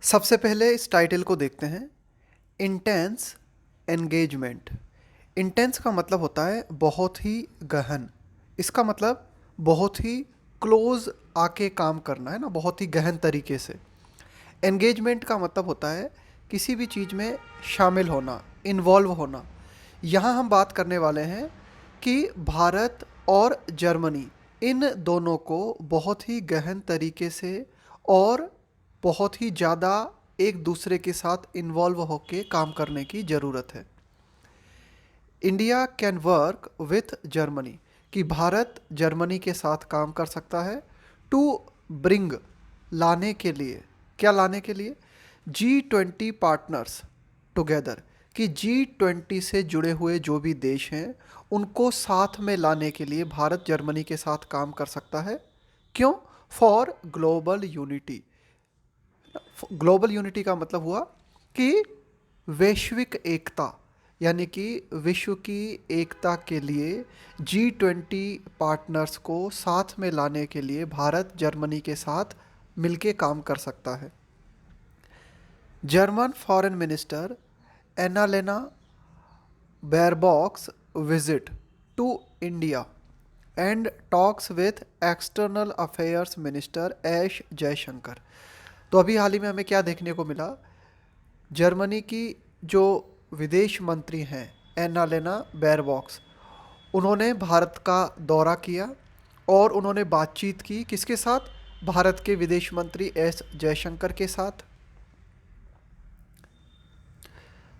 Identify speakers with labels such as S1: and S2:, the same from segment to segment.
S1: सबसे पहले इस टाइटल को देखते हैं। Intense engagement. इंटेंस का मतलब होता है बहुत ही गहन। इसका मतलब बहुत ही क्लोज आके काम करना है ना, बहुत ही गहन तरीके से। एंगेजमेंट का मतलब होता है किसी भी चीज़ में शामिल होना, इन्वॉल्व होना। यहाँ हम बात करने वाले हैं कि भारत और जर्मनी इन दोनों को बहुत ही गहन तरीके से और बहुत ही ज़्यादा एक दूसरे के साथ इन्वॉल्व होकर काम करने की ज़रूरत है। India can work with Germany, कि भारत जर्मनी के साथ काम कर सकता है टू ब्रिंग, लाने के लिए। क्या लाने के लिए? G20 पार्टनर्स टुगेदर, कि G20 से जुड़े हुए जो भी देश हैं उनको साथ में लाने के लिए भारत जर्मनी के साथ काम कर सकता है। क्यों? For global unity. Global unity का मतलब हुआ कि वैश्विक एकता, यानी कि विश्व की एकता के लिए G20 पार्टनर्स को साथ में लाने के लिए भारत जर्मनी के साथ मिलके काम कर सकता है। German foreign minister Annalena Baerbock's visit to India and talks with external affairs minister S Jaishankar. तो अभी हाल ही में हमें क्या देखने को मिला? जर्मनी की जो विदेश मंत्री हैं एनालेना बेरबॉक्स, उन्होंने भारत का दौरा किया और उन्होंने बातचीत की किसके साथ? भारत के विदेश मंत्री एस जयशंकर के साथ।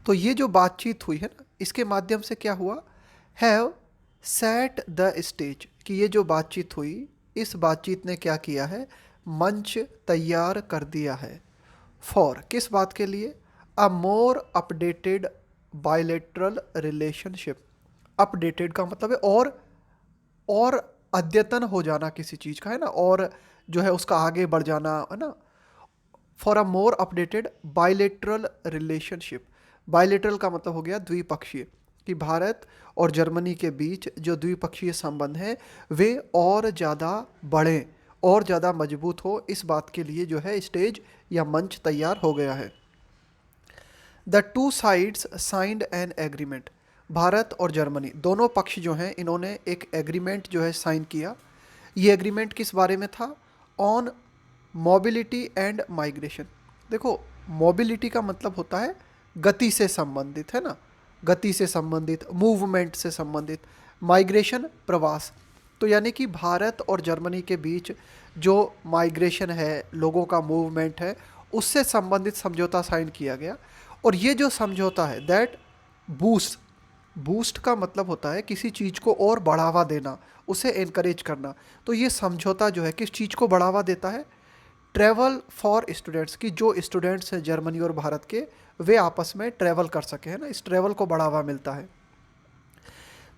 S1: तो ये जो बातचीत हुई है ना, इसके माध्यम से क्या हुआ? हैव सेट द स्टेज, कि ये जो बातचीत हुई, इस बातचीत ने क्या किया है? मंच तैयार कर दिया है। फॉर, किस बात के लिए? A more updated bilateral relationship. Updated का मतलब है और अद्यतन हो जाना किसी चीज़ का, है ना, और जो है उसका आगे बढ़ जाना, है ना। For a more updated bilateral relationship. Bilateral का मतलब हो गया द्विपक्षीय, कि भारत और जर्मनी के बीच जो द्विपक्षीय संबंध हैं वे और ज़्यादा बढ़ें और ज़्यादा मजबूत हो, इस बात के लिए जो है स्टेज या मंच तैयार हो गया है। The two sides signed an agreement. Bharat और जर्मनी दोनों पक्ष जो हैं इन्होंने एक एग्रीमेंट जो है साइन किया। ये एग्रीमेंट किस बारे में था? On mobility and migration. देखो, मोबिलिटी का मतलब होता है गति से संबंधित, है ना, गति से संबंधित, मूवमेंट से संबंधित। माइग्रेशन, प्रवास। तो यानी कि भारत और जर्मनी के बीच जो माइग्रेशन है, लोगों का मूवमेंट है, उससे संबंधित समझौता साइन किया गया। और ये जो समझौता है दैट बूस्ट, बूस्ट का मतलब होता है किसी चीज़ को और बढ़ावा देना, उसे एनकरेज करना। तो ये समझौता जो है किस चीज़ को बढ़ावा देता है? ट्रैवल फॉर स्टूडेंट्स, की जो स्टूडेंट्स हैं जर्मनी और भारत के, वे आपस में ट्रैवल कर सके, है ना, इस ट्रैवल को बढ़ावा मिलता है।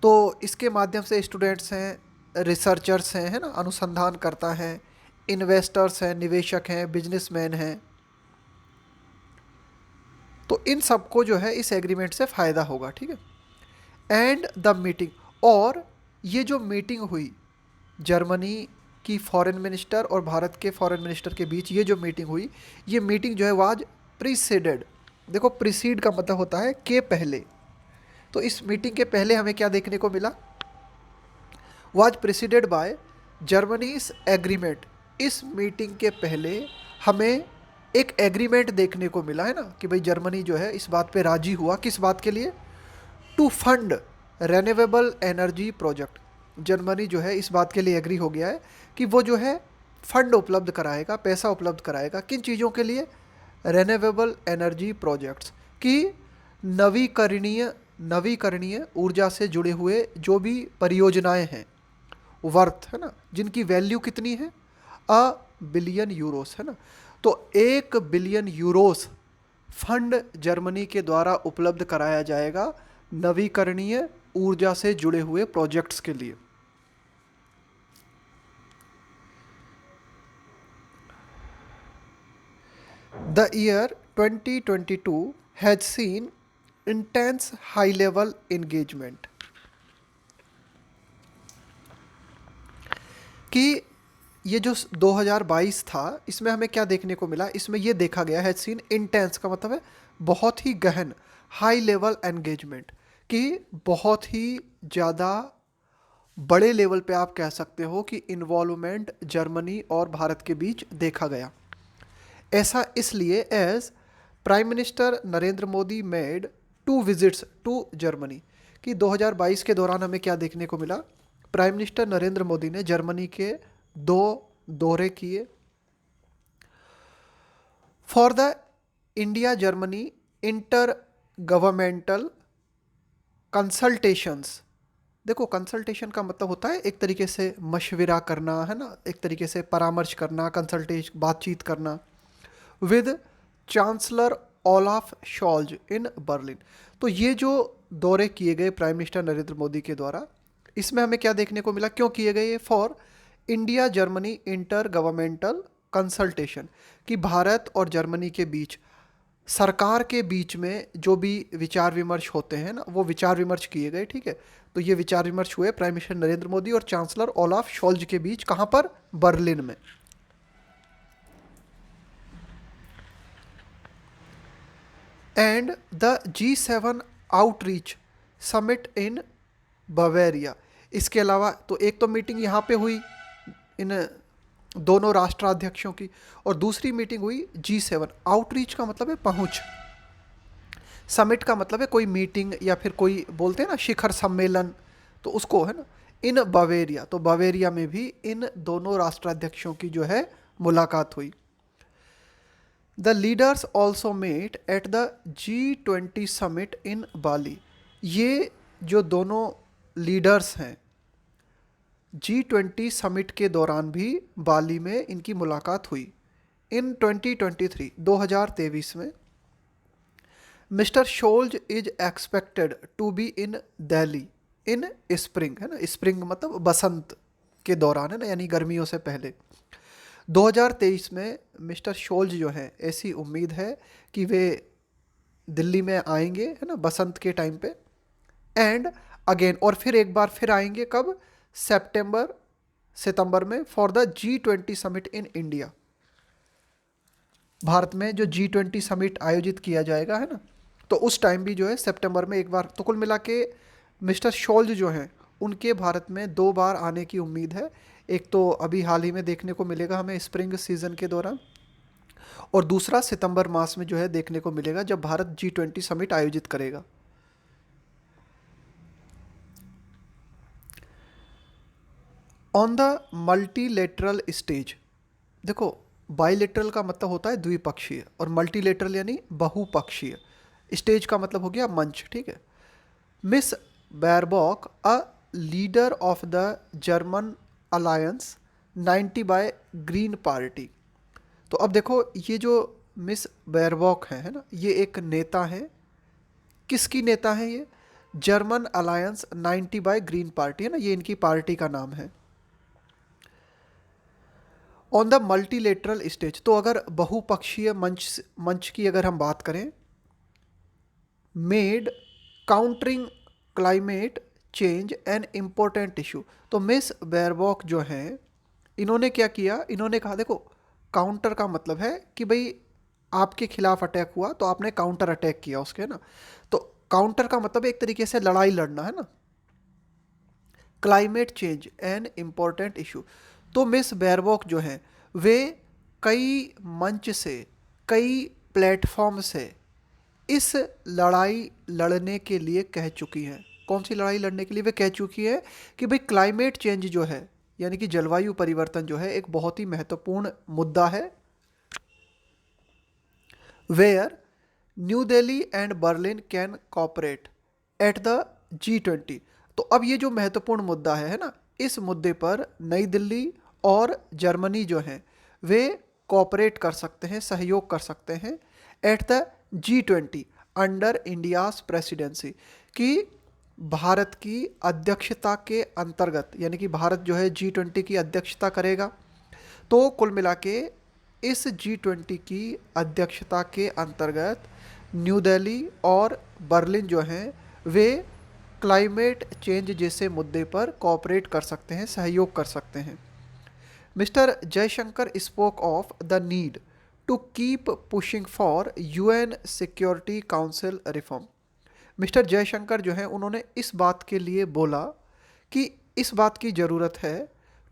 S1: तो इसके माध्यम से स्टूडेंट्स हैं, रिसर्चर्स हैं, है ना, अनुसंधान करता है, इन्वेस्टर्स हैं, निवेशक हैं, बिजनेसमैन हैं, तो इन सबको जो है इस एग्रीमेंट से फ़ायदा होगा। ठीक है। एंड द मीटिंग, और ये जो मीटिंग हुई जर्मनी की फॉरेन मिनिस्टर और भारत के फॉरेन मिनिस्टर के बीच, ये जो मीटिंग हुई, ये मीटिंग जो है वो आज प्रीसीडेड। देखो, प्रीसीड का मतलब होता है के पहले। तो इस मीटिंग के पहले हमें क्या देखने को मिला? वो आज प्रेसिडेड बाय जर्मनीज एग्रीमेंट। इस मीटिंग के पहले हमें एक एग्रीमेंट देखने को मिला, है ना, कि भाई जर्मनी जो है इस बात पे राजी हुआ, किस बात के लिए? To fund renewable energy project. Germany जो है इस बात के लिए एग्री हो गया है कि वो जो है फंड उपलब्ध कराएगा, पैसा उपलब्ध कराएगा, किन चीज़ों के लिए? रेन्यूएबल एनर्जी प्रोजेक्ट्स, की नवीकरणीय नवीकरणीय ऊर्जा से जुड़े हुए जो भी परियोजनाएं हैं, वर्थ, है ना, जिनकी वैल्यू कितनी है? अ बिलियन यूरोस, है ना। तो 1 बिलियन यूरोस फंड जर्मनी के द्वारा उपलब्ध कराया जाएगा नवीकरणीय ऊर्जा से जुड़े हुए प्रोजेक्ट्स के लिए। The year 2022 has seen intense high level engagement, कि ये जो 2022 था, इसमें हमें क्या देखने को मिला, इसमें ये देखा गया है सीन इंटेंस का मतलब है बहुत ही गहन, हाई लेवल एंगेजमेंट, कि बहुत ही ज़्यादा बड़े लेवल पे आप कह सकते हो कि इन्वॉल्वमेंट जर्मनी और भारत के बीच देखा गया। ऐसा इसलिए as prime minister Narendra Modi made 2 visits to Germany, कि 2022 के दौरान हमें क्या देखने को मिला, प्राइम मिनिस्टर नरेंद्र मोदी ने जर्मनी के 2 दौरे किए। For the India Germany inter governmental consultations. देखो, कंसल्टेशन का मतलब होता है एक तरीके से मशविरा करना, है ना, एक तरीके से परामर्श करना, कंसल्टेशन बातचीत करना, with chancellor Olaf Scholz in Berlin. तो ये जो दौरे किए गए प्राइम मिनिस्टर नरेंद्र मोदी के द्वारा, इसमें हमें क्या देखने को मिला, क्यों किए गए, for India Germany inter governmental consultation, कि भारत और जर्मनी के बीच, सरकार के बीच में जो भी विचार विमर्श होते हैं ना, वो विचार विमर्श किए गए। ठीक है, तो ये विचार विमर्श हुए प्राइम मिनिस्टर नरेंद्र मोदी और चांसलर ओलाफ शॉल्ज के बीच, कहाँ पर, बर्लिन में। And the G7 outreach summit in Bavaria. इसके अलावा तो एक तो मीटिंग यहाँ पे हुई इन दोनों राष्ट्राध्यक्षों की, और दूसरी मीटिंग हुई G7। आउटरीच का मतलब है पहुँच, समिट का मतलब है कोई मीटिंग या फिर कोई बोलते हैं ना शिखर सम्मेलन, तो उसको है ना, इन बवेरिया। तो बवेरिया में भी इन दोनों राष्ट्राध्यक्षों की जो है मुलाकात हुई। The leaders also met at the G20 summit in Bali. ये जो दोनों लीडर्स हैं, G20 समिट के दौरान भी बाली में इनकी मुलाकात हुई। इन 2023 में Mr Scholz is expected to be in Delhi in spring, है ना, स्प्रिंग मतलब बसंत के दौरान, है ना, यानी गर्मियों से पहले। 2023 में मिस्टर शोल्ज जो हैं, ऐसी उम्मीद है कि वे दिल्ली में आएंगे, है ना, बसंत के टाइम पे। एंड अगेन, और फिर एक बार फिर आएंगे कब, सितंबर में, for the G20 summit in India. Bharat में जो G20 समिट आयोजित किया जाएगा, है ना, तो उस टाइम भी जो है सितंबर में एक बार। तो कुल मिला के मिस्टर शोल्ज जो हैं, उनके भारत में 2 बार आने की उम्मीद है। एक तो अभी हाल ही में देखने को मिलेगा हमें स्प्रिंग सीजन के दौरान, और दूसरा सितंबर मास में जो है देखने को मिलेगा जब भारत G20 समिट आयोजित करेगा। On the multilateral stage. देखो, बाइलेटरल का मतलब होता है द्विपक्षीय, और मल्टीलेटरल यानी बहुपक्षीय। स्टेज का मतलब हो गया मंच। ठीक है, miss Baerbock a leader of the German alliance 90 by green party. तो अब देखो, ये जो मिस बैरबॉक है ना, ये एक नेता है। किसकी नेता है ये, German alliance 90 by green party, है ना, ये इनकी पार्टी का नाम है। ऑन द मल्टीलेटरल स्टेज, तो अगर बहुपक्षीय मंच की अगर हम बात करें, made countering climate change an important issue. तो मिस बैरबॉक जो हैं, इन्होंने क्या किया, इन्होंने कहा, देखो, काउंटर का मतलब है कि भाई आपके खिलाफ अटैक हुआ तो आपने काउंटर अटैक किया उसके, है ना, तो काउंटर का मतलब एक तरीके से लड़ाई लड़ना, है ना। Climate change an important issue, तो मिस बैरबॉक जो हैं, वे कई मंच से, कई प्लेटफॉर्म से इस लड़ाई लड़ने के लिए कह चुकी हैं। कौन सी लड़ाई लड़ने के लिए वे कह चुकी है, कि भाई क्लाइमेट चेंज जो है, यानी कि जलवायु परिवर्तन जो है, एक बहुत ही महत्वपूर्ण मुद्दा है। Where new Delhi and Berlin can cooperate at the G20। तो अब ये जो महत्वपूर्ण मुद्दा है ना, इस मुद्दे पर नई दिल्ली और जर्मनी जो हैं, वे कॉपरेट कर सकते हैं, सहयोग कर सकते हैं, eight the G20 under India's presidency, कि भारत की अध्यक्षता के अंतर्गत, यानी कि भारत जो है G20 की अध्यक्षता करेगा। तो कुल मिला के इस G20 की अध्यक्षता के अंतर्गत न्यू दिल्ली और बर्लिन जो हैं, वे क्लाइमेट चेंज जैसे मुद्दे पर कोऑपरेट कर सकते हैं, सहयोग कर सकते हैं। Mister Jaishankar spoke of the need to keep pushing for UN security council reform. Mister Jaishankar जो है उन्होंने इस बात के लिए बोला कि इस बात की ज़रूरत है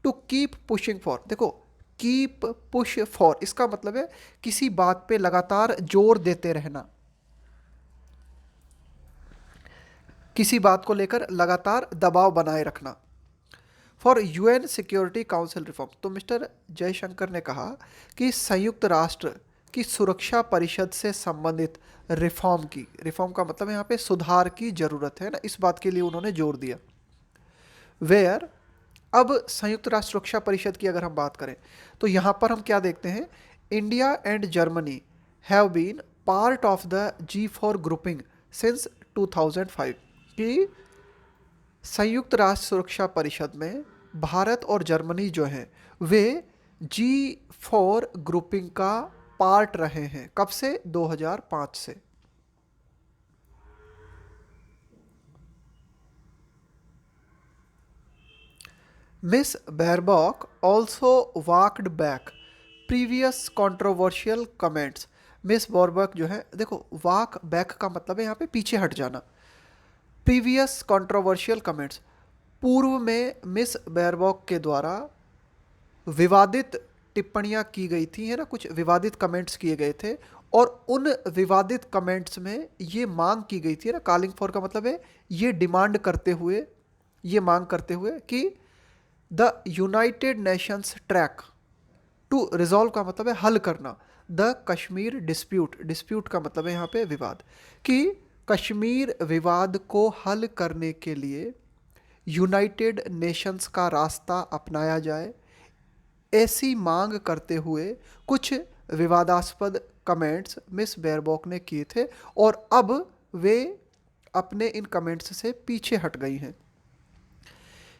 S1: टू कीप पुशिंग फॉर। देखो, कीप पुश फॉर इसका मतलब है किसी बात पे लगातार जोर देते रहना, किसी बात को लेकर लगातार दबाव बनाए रखना। For UN security council reform, तो मिस्टर जयशंकर ने कहा कि संयुक्त राष्ट्र की सुरक्षा परिषद से संबंधित रिफॉर्म का मतलब यहाँ पे सुधार की ज़रूरत है ना, इस बात के लिए उन्होंने जोर दिया। वेयर, अब संयुक्त राष्ट्र सुरक्षा परिषद की अगर हम बात करें तो यहाँ पर हम क्या देखते हैं, India and Germany have been part of the G4 grouping since 2005, कि संयुक्त राष्ट्र सुरक्षा परिषद में भारत और जर्मनी जो हैं वे G4 ग्रुपिंग का पार्ट रहे हैं। कब से? 2005 से। Miss Baerbock also walked back previous controversial comments. Miss Baerbock जो है, देखो वॉक बैक का मतलब है यहाँ पे पीछे हट जाना। प्रीवियस कंट्रोवर्शियल कमेंट्स, पूर्व में मिस बेरबॉक के द्वारा विवादित टिप्पणियां की गई थी, है ना, कुछ विवादित कमेंट्स किए गए थे और उन विवादित कमेंट्स में ये मांग की गई थी ना, कॉलिंग फॉर का मतलब है ये डिमांड करते हुए, ये मांग करते हुए कि the United Nations track to resolve का मतलब है हल करना द कश्मीर डिस्प्यूट, डिस्प्यूट का मतलब है यहाँ पे विवाद, कि कश्मीर विवाद को हल करने के लिए यूनाइटेड नेशंस का रास्ता अपनाया जाए, ऐसी मांग करते हुए कुछ विवादास्पद कमेंट्स मिस बेरबॉक ने किए थे और अब वे अपने इन कमेंट्स से पीछे हट गई हैं।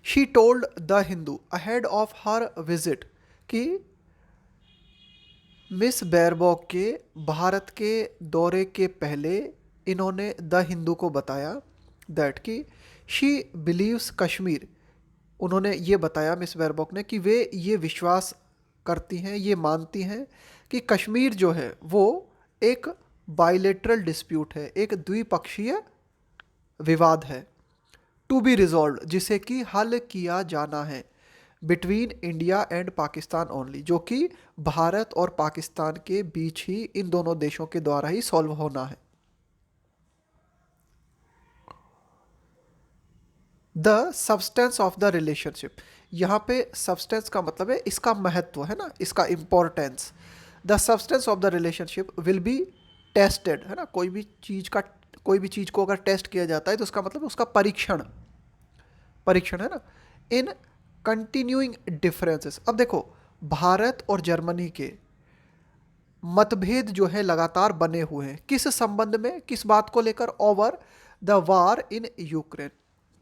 S1: She told the Hindu ahead of her visit, कि मिस बेरबॉक के भारत के दौरे के पहले इन्होंने द हिंदू को बताया दैट कि शी बिलीव्स कश्मीर, उन्होंने ये बताया मिस बेरबॉक ने कि वे ये विश्वास करती हैं, ये मानती हैं कि कश्मीर जो है वो एक बाइलेटरल डिस्प्यूट है, एक द्विपक्षीय विवाद है, टू बी रिजॉल्व, जिसे कि हल किया जाना है, between India and Pakistan only, जो कि भारत और पाकिस्तान के बीच ही, इन दोनों देशों के द्वारा ही सॉल्व होना है। The substance of the relationship, यहाँ पे सब्सटेंस का मतलब है इसका महत्व, है ना, इसका importance. The substance of the relationship will be tested, है ना, कोई भी चीज़ को अगर टेस्ट किया जाता है तो उसका मतलब उसका परीक्षण है ना, इन कंटिन्यूइंग डिफरेंसेस। अब देखो, भारत और जर्मनी के मतभेद जो है लगातार बने हुए हैं, किस संबंध में, किस बात को लेकर, over the war in Ukraine,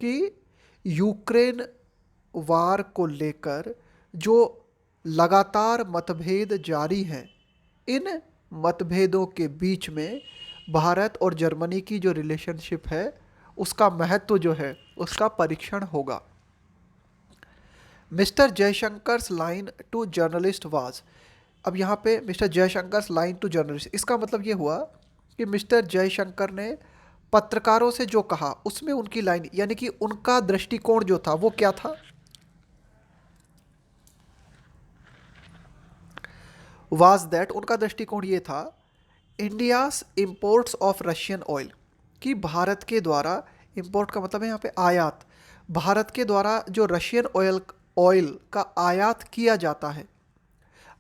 S1: कि यूक्रेन वार को लेकर जो लगातार मतभेद जारी हैं, इन मतभेदों के बीच में भारत और जर्मनी की जो रिलेशनशिप है उसका महत्व जो है उसका परीक्षण होगा। Mister Jaishankar's line to journalist was, अब यहाँ पे Mister Jaishankar's line to journalist, इसका मतलब ये हुआ कि मिस्टर जयशंकर ने पत्रकारों से जो कहा उसमें उनकी लाइन, यानी कि उनका दृष्टिकोण जो था वो क्या था, वाज दैट, उनका दृष्टिकोण ये था, India's imports of Russian oil, कि भारत के द्वारा, इंपोर्ट का मतलब है यहाँ पे आयात, भारत के द्वारा जो रशियन ऑयल का आयात किया जाता है,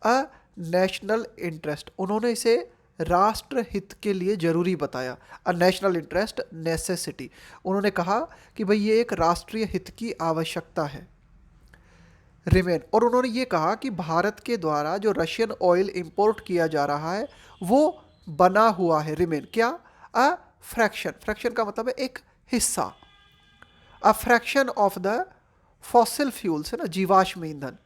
S1: अ नेशनल इंटरेस्ट, उन्होंने इसे राष्ट्र हित के लिए ज़रूरी बताया, अ नेशनल इंटरेस्ट नेसेसिटी, उन्होंने कहा कि भाई ये एक राष्ट्रीय हित की आवश्यकता है, रिमेन, और उन्होंने ये कहा कि भारत के द्वारा जो रशियन ऑयल इंपोर्ट किया जा रहा है वो बना हुआ है, रिमेन क्या, अ फ्रैक्शन का मतलब है एक हिस्सा, a fraction of the fossil fuels, है ना, जीवाश्म ईंधन,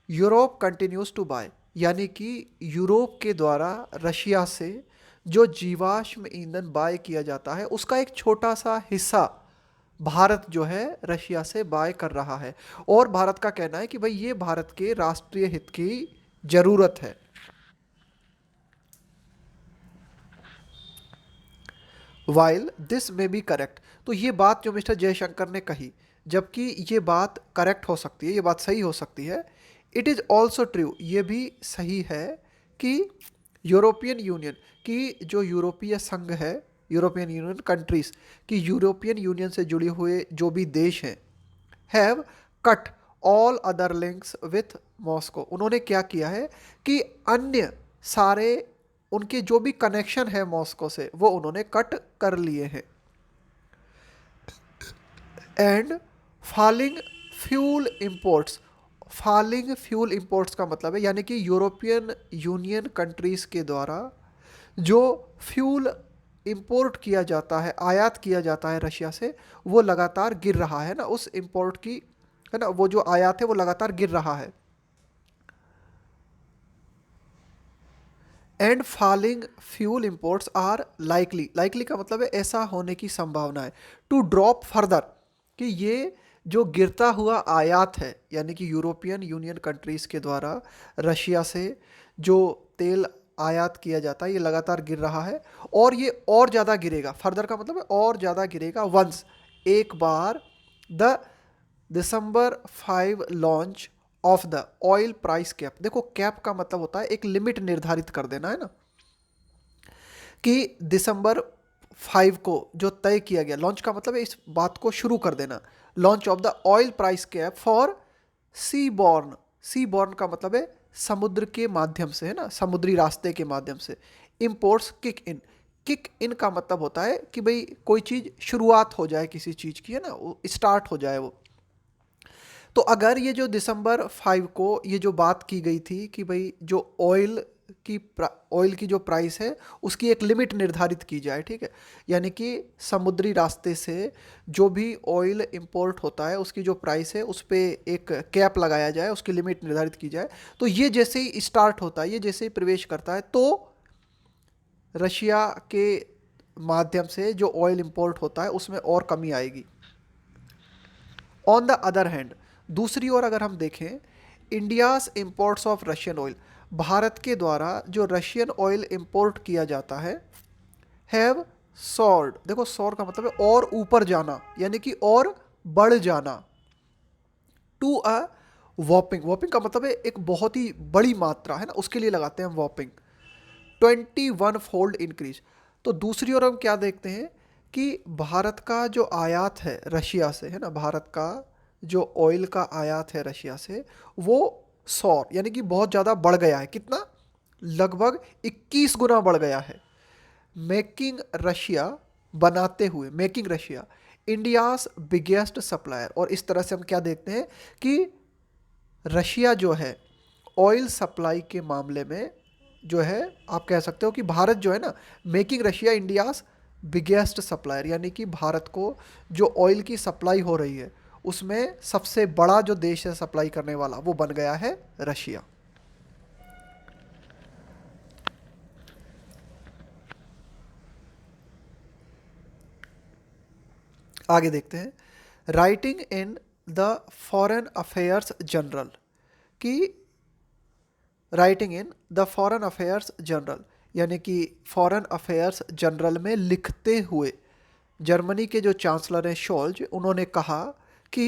S1: यूरोप कंटिन्यूज टू बाय, यानी कि यूरोप के द्वारा रशिया से जो जीवाश्म ईंधन बाय किया जाता है उसका एक छोटा सा हिस्सा भारत जो है रशिया से बाय कर रहा है, और भारत का कहना है कि भाई ये भारत के राष्ट्रीय हित की जरूरत है। वाइल दिस में बी करेक्ट, तो ये बात जो मिस्टर जयशंकर ने कही, जबकि ये बात करेक्ट हो सकती है, ये बात सही हो सकती है, इट इज़ ऑल्सो ट्रू, ये भी सही है कि यूरोपियन यूनियन की जो यूरोपीय संघ है, यूरोपियन यूनियन कंट्रीज की यूरोपियन यूनियन से जुड़े हुए जो भी देश हैं, have cut all other links with Moscow, उन्होंने क्या किया है कि अन्य सारे उनके जो भी कनेक्शन है मॉस्को से वो उन्होंने कट कर लिए हैं। And falling fuel imports, falling fuel imports का मतलब है यानी कि यूरोपियन यूनियन कंट्रीज़ के द्वारा जो फ्यूल इंपोर्ट किया जाता है, आयात किया जाता है रशिया से, वो लगातार गिर रहा है ना, उस इंपोर्ट की है ना, वो जो आयात है वो लगातार गिर रहा है। And falling fuel imports are likely, likely का मतलब है ऐसा होने की संभावना है, टू ड्रॉप फर्दर, कि ये जो गिरता हुआ आयात है यानी कि यूरोपियन यूनियन कंट्रीज़ के द्वारा रशिया से जो तेल आयात किया जाता है ये लगातार गिर रहा है, और ये और ज़्यादा गिरेगा, फर्दर का मतलब है और ज़्यादा गिरेगा, वंस एक बार the December 5 launch of the oil price cap, देखो कैप का मतलब होता है एक लिमिट निर्धारित कर देना, है ना, कि December 5 को जो तय किया गया, लॉन्च का मतलब है इस बात को शुरू कर देना, launch of the oil price cap for seaborne, seaborne का मतलब है समुद्र के माध्यम से, है ना, समुद्री रास्ते के माध्यम से, imports kick in, kick in का मतलब होता है कि भाई कोई चीज़ शुरुआत हो जाए किसी चीज़ की, है ना, वो स्टार्ट हो जाए वो। तो अगर ये जो December 5 को ये जो बात की गई थी कि भाई जो ऑयल की जो प्राइस है उसकी एक लिमिट निर्धारित की जाए, ठीक है, यानी कि समुद्री रास्ते से जो भी ऑयल इंपोर्ट होता है उसकी जो प्राइस है उस पर एक कैप लगाया जाए, उसकी लिमिट निर्धारित की जाए, तो ये जैसे ही स्टार्ट होता है, ये जैसे ही प्रवेश करता है, तो रशिया के माध्यम से जो ऑयल इंपोर्ट होता है उसमें और कमी आएगी। ऑन द अदर हैंड, दूसरी ओर अगर हम देखें, India's imports of Russian oil, Bharat के द्वारा जो रशियन ऑयल इंपोर्ट किया जाता है, हैव सॉर्ड, देखो सॉर्ड का मतलब है और ऊपर जाना यानी कि और बढ़ जाना, टू अ वॉपिंग, वॉपिंग का मतलब है एक बहुत ही बड़ी मात्रा, है ना, उसके लिए लगाते हैं हम वॉपिंग, 21 फोल्ड इंक्रीज। तो दूसरी ओर हम क्या देखते हैं कि भारत का जो आयात है रशिया से, है ना, भारत का जो ऑयल का आयात है रशिया से वो 100 यानी कि बहुत ज़्यादा बढ़ गया है, कितना, लगभग 21 गुना बढ़ गया है, मेकिंग रशिया, बनाते हुए, making Russia India's biggest supplier. और इस तरह से हम क्या देखते हैं कि रशिया जो है ऑयल सप्लाई के मामले में जो है, आप कह सकते हो कि भारत जो है ना, making Russia India's biggest supplier, यानी कि भारत को जो ऑयल की सप्लाई हो रही है उसमें सबसे बड़ा जो देश है सप्लाई करने वाला, वो बन गया है रशिया। आगे देखते हैं, writing in the foreign affairs journal, कि writing in the foreign affairs journal यानी कि फॉरेन अफेयर्स जनरल में लिखते हुए जर्मनी के जो चांसलर हैं शोल्ज, उन्होंने कहा कि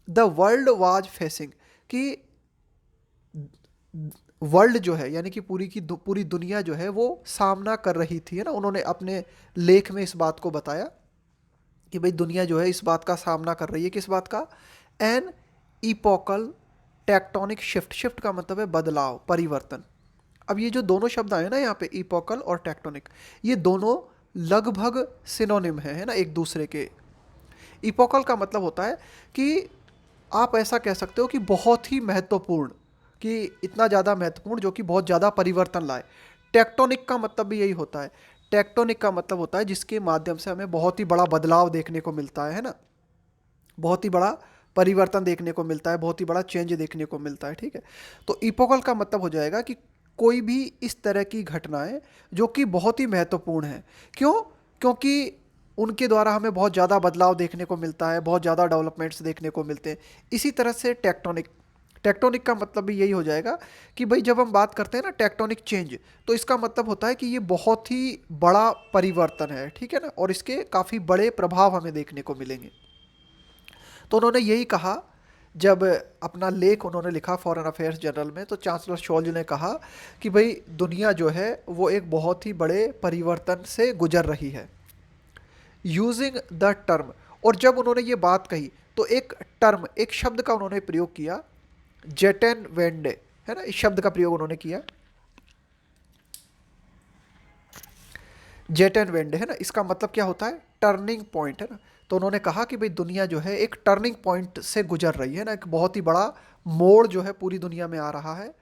S1: द वर्ल्ड वाज फेसिंग, कि वर्ल्ड जो है यानी कि पूरी दुनिया जो है वो सामना कर रही थी, है ना, उन्होंने अपने लेख में इस बात को बताया कि भाई दुनिया जो है इस बात का सामना कर रही है, किस बात का, एन इपोकल टेक्टोनिक शिफ्ट, शिफ्ट का मतलब है बदलाव, परिवर्तन। अब ये जो दोनों शब्द आए ना यहाँ पे, इपोकल और टेक्टोनिक, ये दोनों लगभग सिनोनिम है ना एक दूसरे के। इपोकल का मतलब होता है कि आप ऐसा कह सकते हो कि बहुत ही महत्वपूर्ण, कि इतना ज़्यादा महत्वपूर्ण जो कि बहुत ज़्यादा परिवर्तन लाए। टेक्टोनिक का मतलब भी यही होता है, टेक्टोनिक का मतलब होता है जिसके माध्यम से हमें बहुत ही बड़ा बदलाव देखने को मिलता है ना, बहुत ही बड़ा परिवर्तन देखने को मिलता है, बहुत ही बड़ा चेंज देखने को मिलता है, ठीक है। तो इपोकल का मतलब हो जाएगा कि कोई भी इस तरह की घटनाएं जो कि बहुत ही महत्वपूर्ण है। क्यों? क्योंकि उनके द्वारा हमें बहुत ज़्यादा बदलाव देखने को मिलता है, बहुत ज़्यादा डेवलपमेंट्स देखने को मिलते हैं। इसी तरह से टेक्टोनिक, टेक्टोनिक का मतलब भी यही हो जाएगा कि भाई जब हम बात करते हैं ना टेक्टोनिक चेंज, तो इसका मतलब होता है कि ये बहुत ही बड़ा परिवर्तन है, ठीक है ना, और इसके काफ़ी बड़े प्रभाव हमें देखने को मिलेंगे। तो उन्होंने यही कहा जब अपना लेख उन्होंने लिखा फॉरेन अफेयर्स जर्नल में, तो चांसलर शोल्ज ने कहा कि भाई दुनिया जो है वो एक बहुत ही बड़े परिवर्तन से गुजर रही है। यूजिंग द टर्म, और जब उन्होंने ये बात कही तो एक टर्म, एक शब्द का उन्होंने प्रयोग किया, जेटेन वेंडे, है ना, इस शब्द का प्रयोग उन्होंने किया, जेट एंड वेंड, है ना। इसका मतलब क्या होता है, टर्निंग पॉइंट, है ना। तो उन्होंने कहा कि भाई दुनिया जो है एक टर्निंग पॉइंट से गुजर रही है ना, एक बहुत ही बड़ा मोड़ जो है पूरी दुनिया में आ रहा है।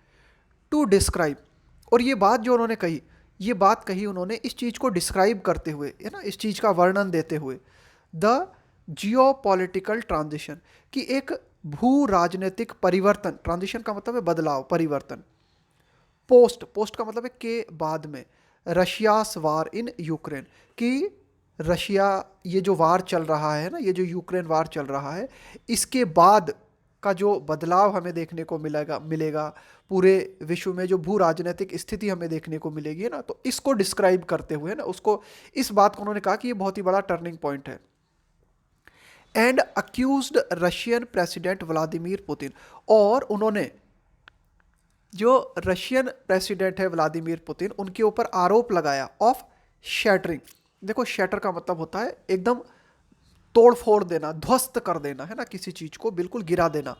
S1: टू डिस्क्राइब, और ये बात जो उन्होंने कही, ये बात कही उन्होंने इस चीज़ को डिस्क्राइब करते हुए, है ना, इस चीज़ का वर्णन देते हुए, द जियो पॉलिटिकल ट्रांजिशन, कि एक भू राजनीतिक परिवर्तन, ट्रांजिशन का मतलब है बदलाव, परिवर्तन, पोस्ट, पोस्ट का मतलब है के बाद में, रशियास वार इन यूक्रेन, कि रशिया, ये जो वार चल रहा है ना, ये जो यूक्रेन वार चल रहा है, इसके बाद का जो बदलाव हमें देखने को मिलेगा मिलेगा पूरे विश्व में, जो भू राजनीतिक स्थिति हमें देखने को मिलेगी, है ना, तो इसको डिस्क्राइब करते हुए ना, उसको, इस बात को उन्होंने कहा कि ये बहुत ही बड़ा टर्निंग पॉइंट है। And accused Russian president Vladimir Putin, और उन्होंने जो रशियन प्रेसिडेंट है व्लादिमीर पुतिन, उनके ऊपर आरोप लगाया ऑफ शैटरिंग। देखो शैटर का मतलब होता है एकदम तोड़ फोड़ देना, ध्वस्त कर देना, है ना, किसी चीज को बिल्कुल गिरा देना,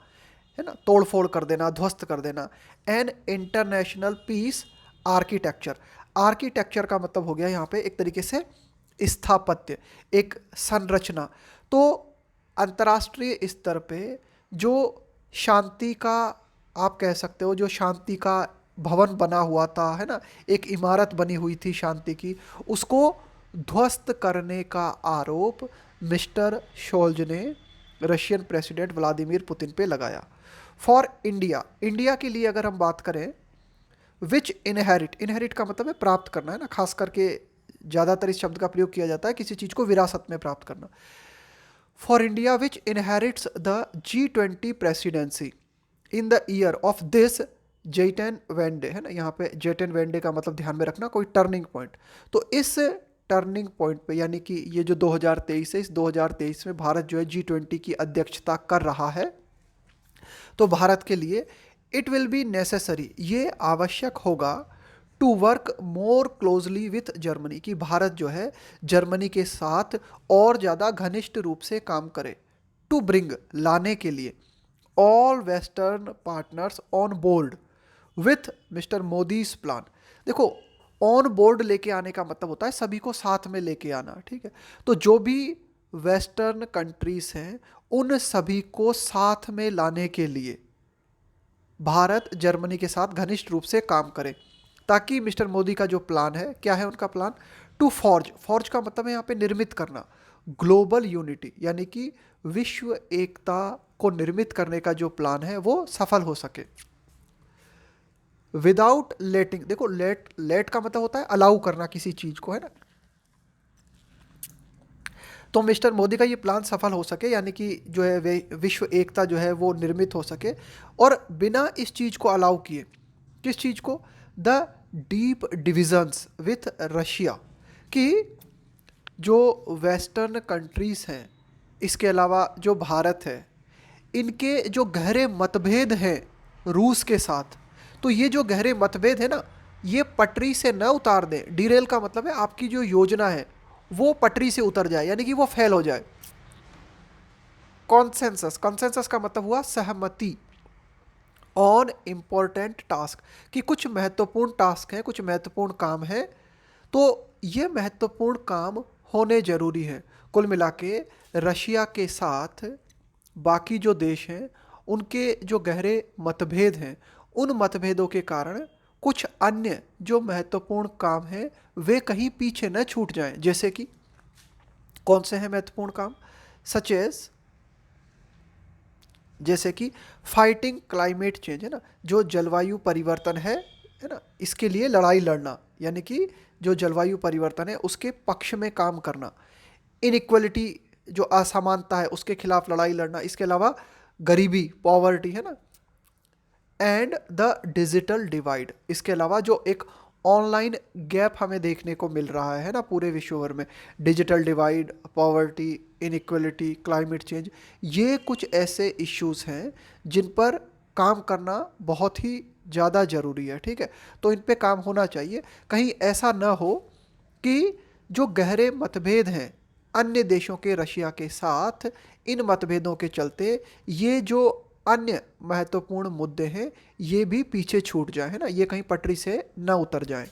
S1: है ना, तोड़ फोड़ कर देना, ध्वस्त कर देना। An international peace architecture, architecture का मतलब हो गया यहाँ पे एक तरीके से स्थापत्य, एक संरचना। तो अंतर्राष्ट्रीय स्तर पे जो शांति का, आप कह सकते हो जो शांति का भवन बना हुआ था, है ना, एक इमारत बनी हुई थी शांति की, उसको ध्वस्त करने का आरोप मिस्टर शोल्ज ने रशियन प्रेसिडेंट व्लादिमीर पुतिन पे लगाया। फॉर इंडिया, इंडिया के लिए अगर हम बात करें, विच इनहेरिट, इनहेरिट का मतलब है प्राप्त करना, है ना, खास करके ज़्यादातर इस शब्द का प्रयोग किया जाता है किसी चीज़ को विरासत में प्राप्त करना। For India which inherits the G20 presidency in the year of this Zeitenwende, है ना, यहाँ पे जेटन वेंडे का मतलब ध्यान में रखना, कोई टर्निंग पॉइंट। तो इस टर्निंग पॉइंट पे, यानी कि ये जो 2023 है, इस 2023 में भारत जो है G20 की अध्यक्षता कर रहा है, तो भारत के लिए इट विल बी नेसेसरी, ये आवश्यक होगा, to work more closely with Germany, कि भारत जो है जर्मनी के साथ और ज़्यादा घनिष्ठ रूप से काम करे। टू ब्रिंग, लाने के लिए, all western partners on board with mister Modi's plan. देखो ऑन बोर्ड लेके आने का मतलब होता है सभी को साथ में लेके आना, ठीक है। तो जो भी वेस्टर्न कंट्रीज हैं उन सभी को साथ में लाने के लिए भारत जर्मनी के साथ घनिष्ठ रूप से काम करे, ताकि मिस्टर मोदी का जो प्लान है, क्या है उनका प्लान, टू फॉर्ज, फॉर्ज का मतलब है यहाँ पे निर्मित करना, ग्लोबल यूनिटी, यानी कि विश्व एकता को निर्मित करने का जो प्लान है वो सफल हो सके। विदाउट लेटिंग, देखो लेट का मतलब होता है अलाउ करना किसी चीज को, है ना। तो मिस्टर मोदी का ये प्लान सफल हो सके, यानी कि जो है वे विश्व एकता जो है वो निर्मित हो सके, और बिना इस चीज़ को अलाउ किए, किस चीज़ को, the deep divisions with Russia, कि जो वेस्टर्न कंट्रीज़ हैं, इसके अलावा जो भारत है, इनके जो गहरे मतभेद हैं रूस के साथ, तो ये जो गहरे मतभेद है ना, ये पटरी से न उतार दें। डीरेल का मतलब है आपकी जो योजना है वो पटरी से उतर जाए, यानी कि वो फेल हो जाए। कॉन्सेंसस, कॉन्सेंसस का मतलब हुआ सहमति, ऑन इम्पोर्टेंट टास्क, कि कुछ महत्वपूर्ण टास्क हैं, कुछ महत्वपूर्ण काम हैं, तो ये महत्वपूर्ण काम होने जरूरी है। कुल मिला के रशिया के साथ बाकी जो देश हैं उनके जो गहरे मतभेद हैं, उन मतभेदों के कारण कुछ अन्य जो महत्वपूर्ण काम हैं वे कहीं पीछे न छूट जाएं। जैसे कि कौन से हैं महत्वपूर्ण काम, सच एज, जैसे कि फाइटिंग क्लाइमेट चेंज, है ना, जो जलवायु परिवर्तन है ना, इसके लिए लड़ाई लड़ना, यानी कि जो जलवायु परिवर्तन है उसके पक्ष में काम करना। इनइक्वलिटी जो असमानता है उसके खिलाफ लड़ाई लड़ना, इसके अलावा गरीबी, पॉवर्टी है ना, एंड द डिजिटल डिवाइड, इसके अलावा जो एक ऑनलाइन गैप हमें देखने को मिल रहा है ना पूरे विश्व भर में, digital divide, poverty, inequality, climate change, ये कुछ ऐसे इश्यूज हैं जिन पर काम करना बहुत ही ज़्यादा ज़रूरी है। ठीक है, तो इन पे काम होना चाहिए। कहीं ऐसा न हो कि जो गहरे मतभेद हैं अन्य देशों के, रशिया के साथ, इन मतभेदों के चलते ये जो अन्य महत्वपूर्ण मुद्दे हैं ये भी पीछे छूट जाए, है ना, ये कहीं पटरी से न उतर जाए।